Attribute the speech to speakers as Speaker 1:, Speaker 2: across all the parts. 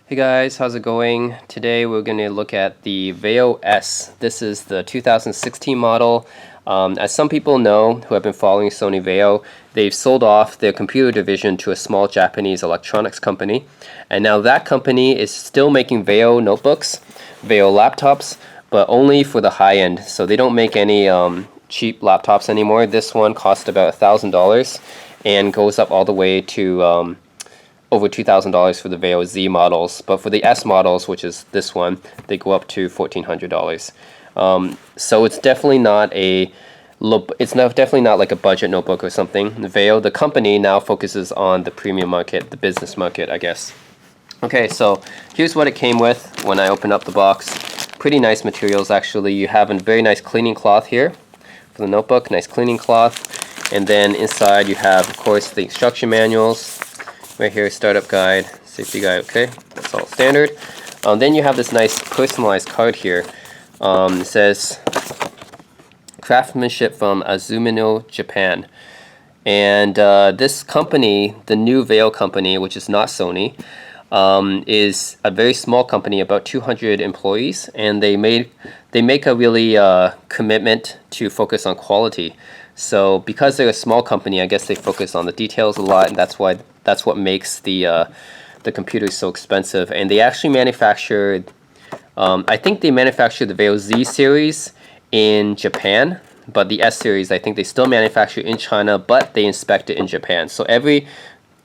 Speaker 1: Hey guys, how's it going? Today we're going to look at the Vaio S. This is the 2016 model. As some people know who have been following Sony Vaio, they've sold off their computer division to a small Japanese electronics company. And now that company is still making Vaio notebooks, Vaio laptops, but only for the high end. So they don't make any cheap laptops anymore. This one cost about $1,000 and goes up all the way to over $2,000 for the Vaio Z models, but for the S models, which is this one, they go up to $1,400. So it's definitely not definitely not like a budget notebook or something. Vaio, the company, now focuses on the premium market, the business market, I guess. Okay, so here's what it came with when I opened up the box. Pretty nice materials, actually. You have a very nice cleaning cloth here for the notebook, nice cleaning cloth, and then inside you have, of course, the instruction manuals. Right here, startup guide, safety guide, okay, that's all standard. Then you have this nice personalized card here. It says, craftsmanship from Azumino, Japan. And this company, the new Vaio company, which is not Sony, is a very small company, about 200 employees, and they make a really commitment to focus on quality. So because they're a small company, I guess they focus on the details a lot, and that's what makes the computers so expensive. And they actually manufactured, I think they manufactured the Vaio Z series in Japan, but the S series I think they still manufacture in China, but they inspect it in Japan. So every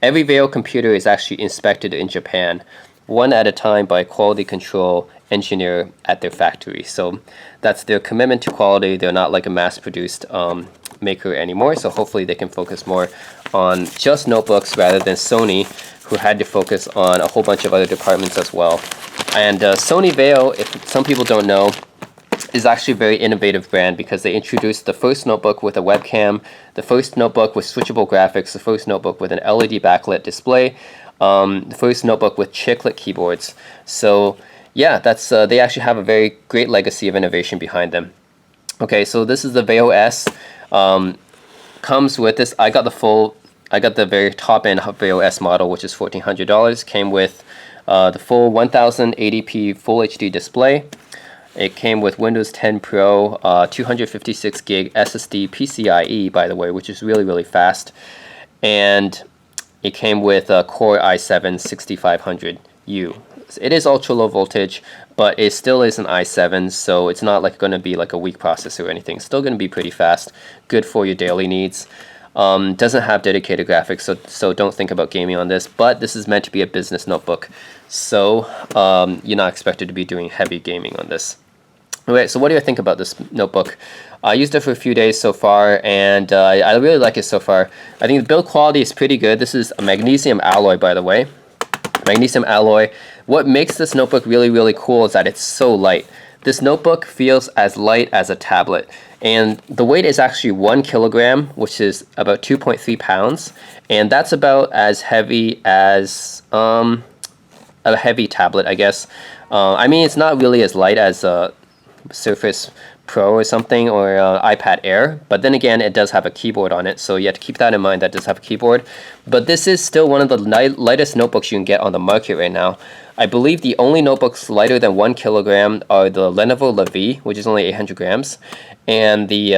Speaker 1: Vaio computer is actually inspected in Japan, one at a time by a quality control engineer at their factory. So that's their commitment to quality. They're not like a mass-produced maker anymore, so hopefully they can focus more on just notebooks rather than Sony, who had to focus on a whole bunch of other departments as well. And Sony Vaio, if some people don't know, is actually a very innovative brand because they introduced the first notebook with a webcam, the first notebook with switchable graphics, the first notebook with an LED backlit display, the first notebook with chiclet keyboards. So yeah, that's they actually have a very great legacy of innovation behind them. Okay, so this is the Vaio S. Comes with this. I got the very top end Vaio S model, which is $1,400. Came with the full 1080p Full HD display. It came with Windows 10 Pro, 256 gig SSD PCIe, by the way, which is really fast. And it came with a Core i7 6500U. It is ultra low voltage, but it still is an i7, so it's not like going to be like a weak processor or anything. It's still going to be pretty fast, good for your daily needs. Doesn't have dedicated graphics, so don't think about gaming on this, but this is meant to be a business notebook, so you're not expected to be doing heavy gaming on this. Okay, so what do I think about this notebook? I used it for a few days so far, and I really like it so far. I think the build quality is pretty good. This is a magnesium alloy, by the way. Magnesium alloy. What makes this notebook really cool is that it's so light. This notebook feels as light as a tablet, and the weight is actually 1 kilogram, which is about 2.3 pounds, and that's about as heavy as a heavy tablet, I guess. I mean, it's not really as light as a Surface Pro or something, or iPad Air, but then again, it does have a keyboard on it, so you have to keep that in mind. That does have a keyboard, but this is still one of the lightest notebooks you can get on the market right now. I believe the only notebooks lighter than 1 kilogram are the Lenovo Levi, which is only 800 grams, and the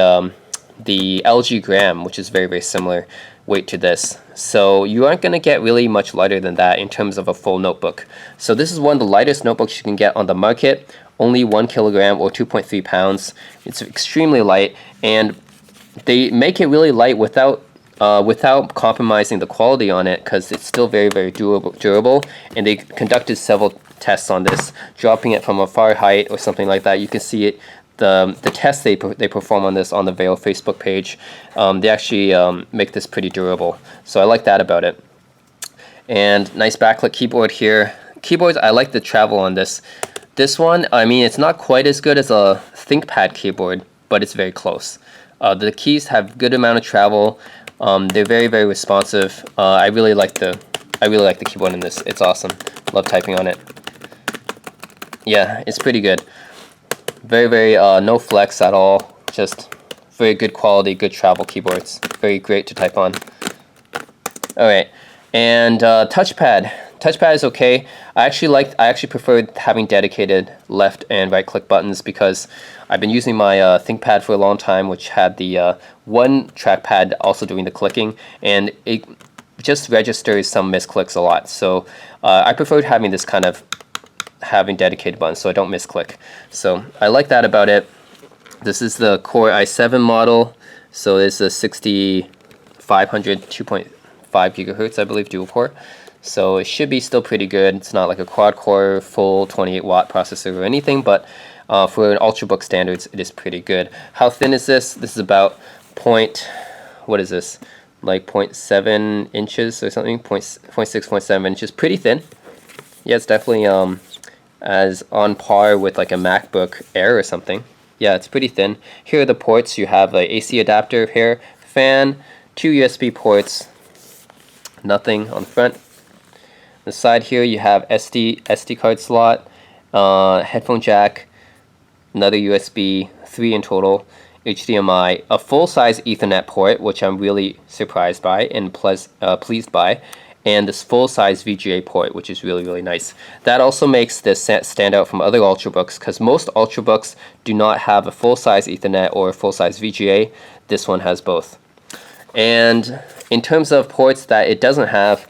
Speaker 1: LG Gram, which is very similar weight to this. So you aren't going to get really much lighter than that in terms of a full notebook. So this is one of the lightest notebooks you can get on the market. Only 1 kilogram or 2.3 pounds. It's extremely light, and they make it really light without compromising the quality on it, because it's still very durable. And they conducted several tests on this, dropping it from a far height or something like that. You can see it. The tests they perform on this on the Vaio Facebook page. They actually make this pretty durable. So I like that about it. And nice backlit keyboard here. Keyboards, I like the travel on this. This one, I mean, it's not quite as good as a ThinkPad keyboard, but it's very close. The keys have good amount of travel. They're very responsive. I really like the keyboard in this. It's awesome. Love typing on it. Yeah, it's pretty good. Very no flex at all. Just very good quality, good travel keyboards. Very great to type on. All right, and touchpad touchpad is okay. I actually prefer having dedicated left and right click buttons because I've been using my ThinkPad for a long time, which had the one trackpad also doing the clicking, and it just registers some misclicks a lot. So I preferred having this kind of having dedicated buttons so I don't misclick. So I like that about it. This is the Core i7 model. So it's a 6500 2.5 gigahertz, I believe, dual core. So it should be still pretty good. It's not like a quad core full 28 watt processor or anything, but for an Ultrabook standards, it is pretty good. How thin is this? This is about what is this? Like 0.7 inches or something, 0.6, 0.7 inches, pretty thin. Yeah, it's definitely as on par with like a MacBook Air or something. Yeah, it's pretty thin. Here are the ports. You have a AC adapter here, fan, 2 USB ports, nothing on the front. The side here you have SD card slot, headphone jack, another USB, 3 in total, HDMI, a full-size Ethernet port, which I'm really surprised by and pleased by, and this full-size VGA port, which is really, really nice. That also makes this stand out from other Ultrabooks, because most Ultrabooks do not have a full-size Ethernet or a full-size VGA. This one has both. And in terms of ports that it doesn't have,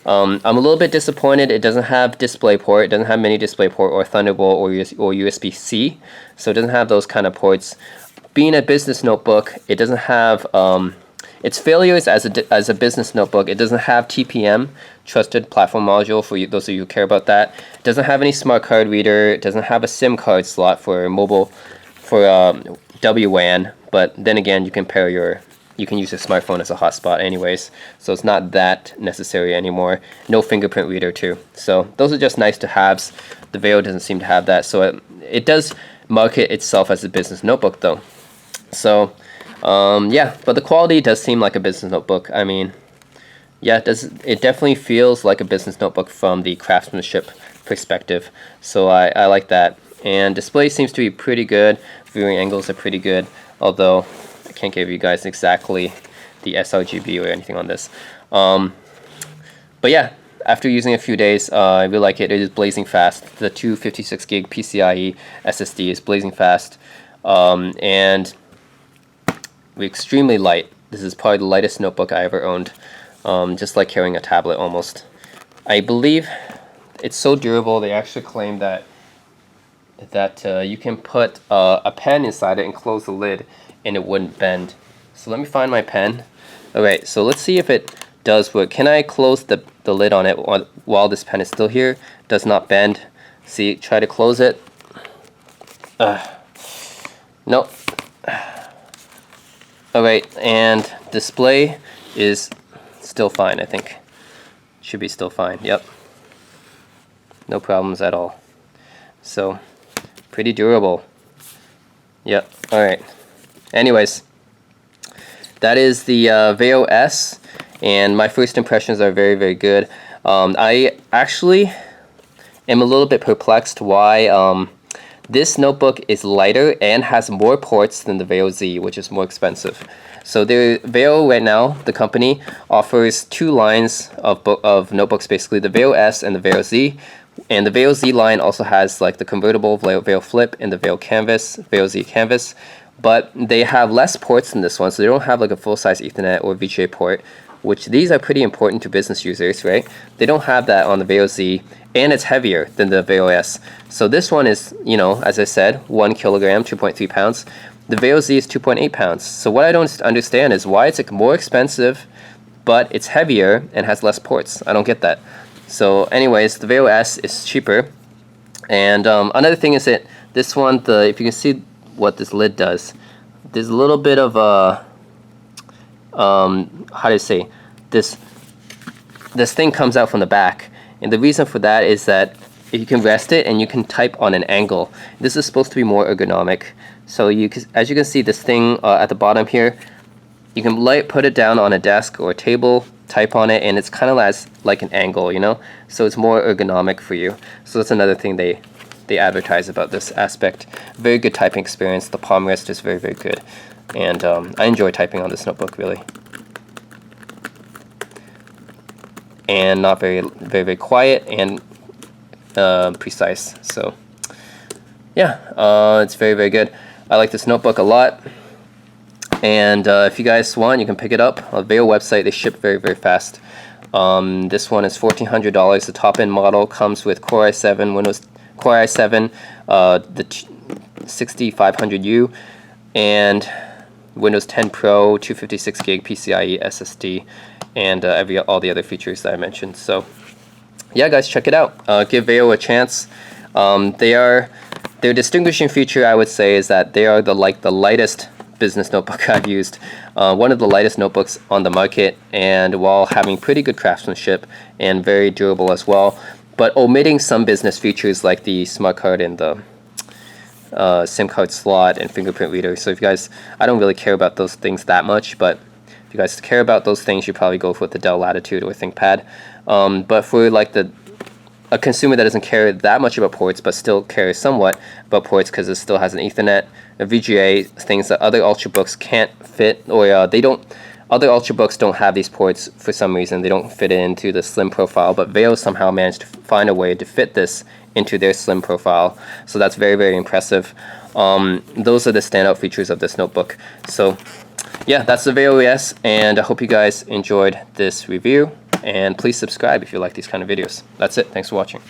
Speaker 1: I'm a little bit disappointed. It doesn't have DisplayPort, it doesn't have mini DisplayPort or Thunderbolt or USB-C, so it doesn't have those kind of ports. Being a business notebook, it doesn't have its failures as a business notebook. It doesn't have TPM, Trusted Platform Module, for those of you who care about that. It doesn't have any smart card reader. It doesn't have a SIM card slot for mobile, for WWAN. But then again, you can use your smartphone as a hotspot anyways, so it's not that necessary anymore. No fingerprint reader too. So those are just nice to haves. The Vaio doesn't seem to have that, so it does market itself as a business notebook though. So yeah, but the quality does seem like a business notebook. I mean, yeah, it definitely feels like a business notebook from the craftsmanship perspective. So I like that. And display seems to be pretty good. Viewing angles are pretty good, although I can't give you guys exactly the sRGB or anything on this. But yeah, after using a few days, I really like it. It is blazing fast. The 256 gig PCIe SSD is blazing fast, and extremely light. This is probably the lightest notebook I ever owned, just like carrying a tablet almost. I believe it's so durable. They actually claim that you can put a pen inside it and close the lid and it wouldn't bend. So let me find my pen. Alright, so let's see if it does work. Can I close the lid on it while this pen is still here? It does not bend. See, try to close it. Nope. Alright, and display is still fine, I think. Should be still fine, yep. No problems at all. So, pretty durable. Yep, alright. Anyways, that is the Vaio S, and my first impressions are very, very good. I actually am a little bit perplexed why this notebook is lighter and has more ports than the Vaio Z, which is more expensive. So the Vaio right now, the company, offers 2 lines of notebooks, basically the Vaio S and the Vaio Z. And the Vaio Z line also has like the convertible Vaio Flip and the Vaio Canvas, Vaio Z Canvas. But they have less ports than this one, so they don't have like a full-size Ethernet or VGA port, which these are pretty important to business users, right? They don't have that on the Vaio Z, and it's heavier than the Vaio S. So this one is, you know, as I said, 1 kilogram, 2.3 pounds. The Vaio Z is 2.8 pounds. So what I don't understand is why it's like more expensive, but it's heavier and has less ports. I don't get that. So anyways, the Vaio S is cheaper. And another thing is that this one, if you can see what this lid does, there's a little bit of a how do you say, this thing comes out from the back, and the reason for that is that if you can rest it and you can type on an angle. This is supposed to be more ergonomic. So as you can see, this thing at the bottom here, you can put it down on a desk or a table, type on it, and it's kind of like an angle, you know, so it's more ergonomic for you. So that's another thing they advertise about this aspect. Very good typing experience. The palm rest is very, very good, and I enjoy typing on this notebook, really. and not very quiet and precise. So yeah, it's very good. I like this notebook a lot. And if you guys want, you can pick it up on Vail website. They ship very fast. This one is $1,400. The top-end model comes with Core i7, the 6500U, and Windows 10 Pro, 256 gig PCIe SSD, and all the other features that I mentioned. So yeah, guys, check it out. Give Vail a chance. Their distinguishing feature, I would say, is that they are the lightest business notebook I've used. One of the lightest notebooks on the market, and while having pretty good craftsmanship and very durable as well, but omitting some business features like the smart card and the SIM card slot and fingerprint reader. So if you guys, I don't really care about those things that much, but if you guys care about those things, you probably go for the Dell Latitude or ThinkPad. But for like a consumer that doesn't care that much about ports, but still cares somewhat about ports because it still has an Ethernet, a VGA, things that other Ultrabooks can't fit, or they don't. Other Ultrabooks don't have these ports for some reason. They don't fit into the slim profile, but Vail somehow managed to find a way to fit this into their slim profile. So that's very impressive. Those are the standout features of this notebook. So yeah, that's the Vail ES, and I hope you guys enjoyed this review. And please subscribe if you like these kind of videos. That's it. Thanks for watching.